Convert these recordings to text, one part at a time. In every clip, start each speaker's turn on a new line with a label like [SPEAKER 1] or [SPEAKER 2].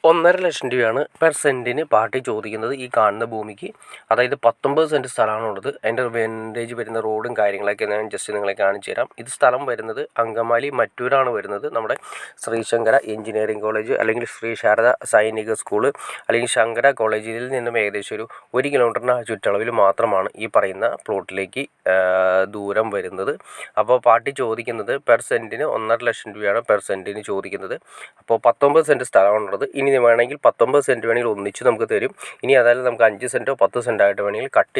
[SPEAKER 1] 1,50,000 രൂപയാണ് പെർ സെൻറ്റിന് പാർട്ടി ചോദിക്കുന്നത് ഈ കാണുന്ന ഭൂമിക്ക്. അതായത് 19 സെൻറ്റ് സ്ഥലമാണുള്ളത്. അതിൻ്റെ വെൻറ്റേജ് വരുന്ന റോഡും കാര്യങ്ങളൊക്കെ ഞാൻ ജസ്റ്റ് നിങ്ങളെ കാണിച്ചു തരാം. ഇത് സ്ഥലം വരുന്നത് അങ്കമാലി മറ്റൂരാണ് വരുന്നത്. നമ്മുടെ ശ്രീശങ്കര എഞ്ചിനീയറിംഗ് കോളേജ് അല്ലെങ്കിൽ ശ്രീ ശാരദ സൈനിക സ്കൂള് അല്ലെങ്കിൽ ശങ്കര കോളേജിൽ നിന്നും ഏകദേശം ഒരു 1 കിലോമീറ്ററിന് ചുറ്റളവിൽ മാത്രമാണ് ഈ പറയുന്ന പ്ലോട്ടിലേക്ക് ദൂരം വരുന്നത്. അപ്പോൾ പാർട്ടി ചോദിക്കുന്നത് പെർ സെൻറ്റിന് 1,50,000 രൂപയാണ് പെർ സെൻറ്റിന് ചോദിക്കുന്നത്. അപ്പോൾ 19 സെൻറ്റ് സ്ഥലമാണുള്ളത്. ഇനി വേണമെങ്കിൽ 19 സെൻറ്റ് വേണമെങ്കിൽ ഒന്നിച്ച് നമുക്ക് തരും. ഇനി അതായത് നമുക്ക് 5 സെൻറ്റോ 10 സെൻറ്റോ ആയിട്ട് വേണമെങ്കിൽ കട്ട്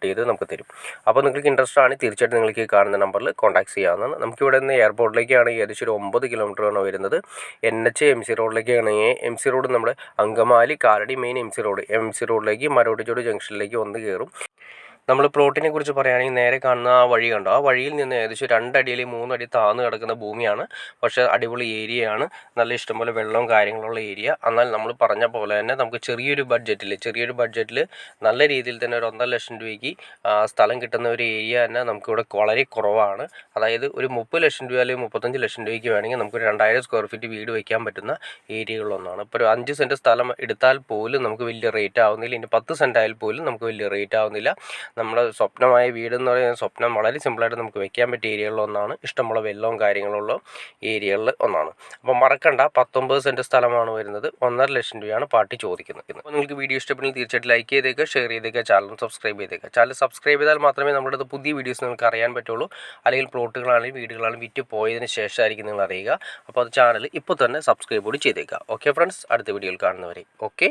[SPEAKER 1] ചെയ്ത് നമുക്ക് തരും. അപ്പോൾ നിങ്ങൾക്ക് ഇൻട്രസ്റ്റ് ആണ് തീർച്ചയായിട്ടും നിങ്ങൾക്ക് ഈ കാണുന്ന നമ്പറിൽ കോൺടാക്ട് ചെയ്യാവുന്നതാണ്. നമുക്കിവിടെ നിന്ന് എയർപോർട്ടിലേക്കാണ് ഏകദേശം ഒരു 9 കിലോമീറ്ററാണ് വരുന്നത്. NH MC റോഡിലേക്കാണെങ്കിൽ MC റോഡ് നമ്മുടെ അങ്കമാലി കാലടി മെയിൻ MC റോഡിലേക്ക് മരോട്ടിച്ചോട് ജംഗ്ഷനിലേക്ക് വന്ന് കയറും. നമ്മൾ പ്ലോട്ടിനെ കുറിച്ച് പറയുകയാണെങ്കിൽ നേരെ കാണുന്ന ആ വഴി കണ്ടോ, ആ വഴിയിൽ നിന്ന് ഏകദേശം 2 അടി അല്ലെങ്കിൽ 3 അടി താഴ്ന്ന് കിടക്കുന്ന ഭൂമിയാണ്. പക്ഷേ അടിപൊളി ഏരിയയാണ്, നല്ല ഇഷ്ടംപോലെ വെള്ളവും കാര്യങ്ങളുള്ള ഏരിയ. എന്നാൽ നമ്മൾ പറഞ്ഞ പോലെ തന്നെ നമുക്ക് ചെറിയൊരു ബഡ്ജറ്റിൽ നല്ല രീതിയിൽ തന്നെ ഒരു 1,50,000 രൂപയ്ക്ക് സ്ഥലം കിട്ടുന്ന ഒരു ഏരിയ തന്നെ നമുക്കിവിടെ വളരെ കുറവാണ്. അതായത് ഒരു 30,00,000 രൂപ അല്ലെങ്കിൽ 35,00,000 രൂപയ്ക്ക് വേണമെങ്കിൽ നമുക്ക് 2000 സ്ക്വയർ ഫീറ്റ് വീട് വയ്ക്കാൻ പറ്റുന്ന ഏരിയകളൊന്നാണ്. ഇപ്പോൾ ഒരു 5 സെൻറ്റ് സ്ഥലം എടുത്താൽ പോലും നമുക്ക് വലിയ റേറ്റ് ആവുന്നില്ല. ഇനി 10 സെൻറ്റ് ആയാൽ പോലും നമുക്ക് വലിയ റേറ്റ് ആവുന്നില്ല. നമ്മുടെ സ്വപ്നമായ വീടെന്ന് പറയുന്ന സ്വപ്നം വളരെ സിമ്പിളായിട്ട് നമുക്ക് വെക്കാൻ പറ്റിയ ഏരിയകളിലൊന്നാണ്. ഇഷ്ടമുള്ള വെള്ളവും കാര്യങ്ങളുള്ള ഏരിയകളിൽ ഒന്നാണ്. അപ്പോൾ മറക്കണ്ട, 19 സെൻറ്റ് സ്ഥലമാണ് വരുന്നത്. 1,50,000 രൂപയാണ് പാർട്ടി ചോദിക്കുന്നത്. അപ്പോൾ നിങ്ങൾക്ക് വീഡിയോ ഇഷ്ടപ്പെടുമെങ്കിൽ തീർച്ചയായിട്ടും ലൈക്ക് ചെയ്തേക്കുക, ഷെയർ ചെയ്തേക്കുക, ചാനൽ സബ്സ്ക്രൈബ് ചെയ്തേക്കുക. ചാനൽ സബ്സ്ക്രൈബ് ചെയ്താൽ മാത്രമേ നമ്മുടെ അടുത്ത് പുതിയ വീഡിയോസ് നിങ്ങൾക്ക് അറിയാൻ പറ്റുള്ളൂ. അല്ലെങ്കിൽ പ്ലോട്ടുകളാണെങ്കിലും വീടുകളാണെങ്കിലും വിറ്റ് പോയതിന് ശേഷമായിരിക്കും നിങ്ങൾ അറിയുക. അപ്പോൾ അത് ചാനൽ ഇപ്പോൾ തന്നെ സബ്സ്ക്രൈബ് കൂടി ചെയ്തേക്കുക. ഓക്കെ ഫ്രണ്ട്സ്, അടുത്ത വീഡിയോയിൽ കാണുന്നവരെ ഓക്കെ.